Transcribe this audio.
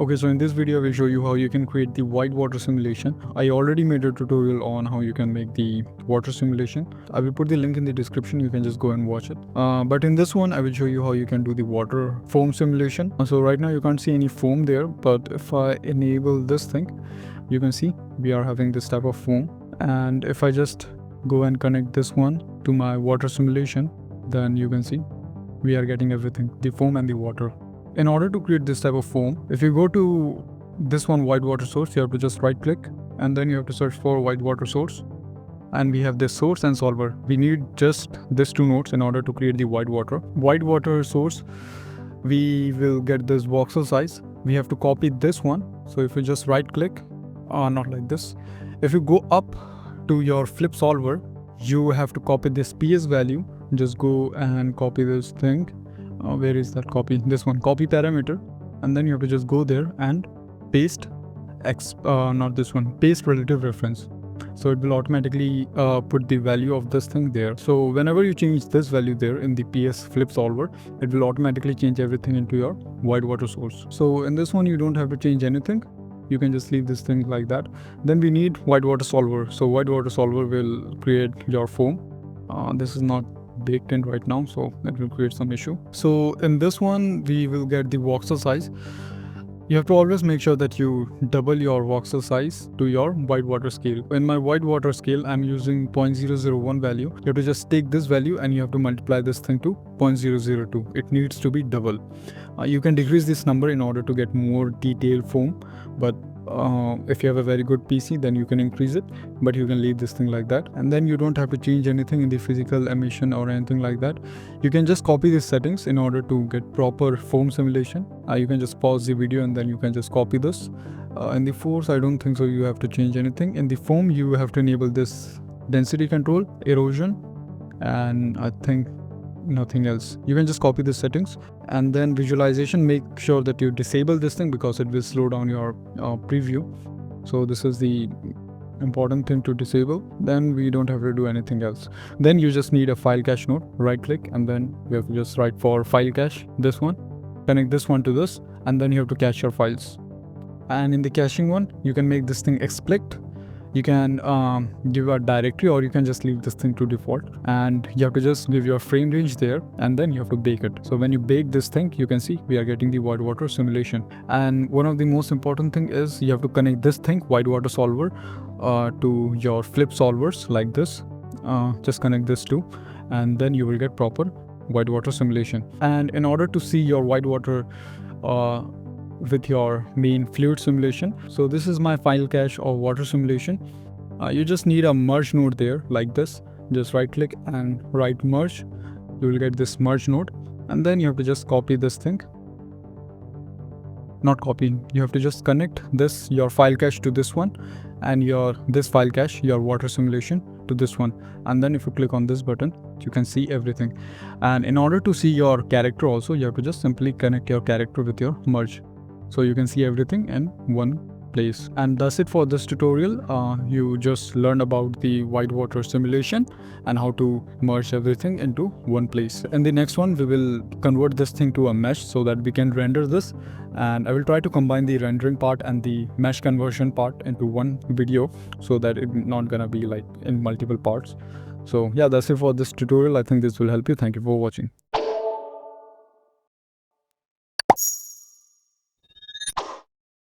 Okay, so in this video I will show you how you can create the white water simulation. I already made a tutorial on how you can make the water simulation. I will put the link in the description, you can just go and watch it. But in this one I will show you how you can do the water foam simulation. So right now you can't see any foam there, but if I enable this thing, you can see we are having this type of foam. And if I just go and connect this one to my water simulation, then you can see we are getting everything, the foam and the water. In order to create this type of foam, if you go to this one white water source, you have to just right click and then you have to search for white water source. And we have this source and solver. We need just these two nodes in order to create the white water. White water source, we will get this voxel size. We have to copy this one. So if you just right click, not like this. If you go up to your flip solver, you have to copy this PS value. Just go and copy this thing. Where is that copy? This one, copy parameter, and then you have to just go there and paste not this one, paste relative reference. So it will automatically put the value of this thing there. So whenever you change this value there in the PS flip solver, it will automatically change everything into your white water source. So in this one you don't have to change anything. You can just leave this thing like that. Then we need white water solver. So white water solver will create your foam. This is not baked in right now, so that will create some issue. So in this one we will get the voxel size. You have to always make sure that you double your voxel size to your white water scale. In my white water scale I'm using 0.001 value. You have to just take this value and you have to multiply this thing to 0.002. It needs to be double. You can decrease this number in order to get more detailed foam, but if you have a very good PC, then you can increase it, but you can leave this thing like that. And then you don't have to change anything in the physical emission or anything like that. You can just copy these settings in order to get proper foam simulation. You can just pause the video and then you can just copy this. In the force, I don't think so you have to change anything. In the foam, you have to enable this density control, erosion, and I think nothing else. You can just copy the settings. And then visualization, make sure that you disable this thing because it will slow down your preview. So this is the important thing to disable. Then we don't have to do anything else. Then you just need a file cache node. Right click and then we have to just write for file cache, this one, connect this one to this, and then you have to cache your files. And in the caching one, you can make this thing explicit. You can give a directory or you can just leave this thing to default, and you have to just give your frame range there and then you have to bake it. So when you bake this thing, you can see we are getting the white water simulation. And one of the most important thing is you have to connect this thing, white water solver, to your flip solvers like this. Just connect this too, and then you will get proper white water simulation. And in order to see your white water with your main fluid simulation, so this is my file cache of water simulation. You just need a merge node there like this. Just right click and write merge. You will get this merge node, and then you have to just copy this thing. Not copying, you have to just connect this, your file cache, to this one, and this file cache, your water simulation, to this one. And then if you click on this button, you can see everything. And in order to see your character also, you have to just simply connect your character with your merge. So you can see everything in one place. And that's it for this tutorial. You just learned about the white water simulation and how to merge everything into one place. In the next one, we will convert this thing to a mesh so that we can render this. And I will try to combine the rendering part and the mesh conversion part into one video so that it's not gonna be like in multiple parts. So yeah, that's it for this tutorial. I think this will help you. Thank you for watching.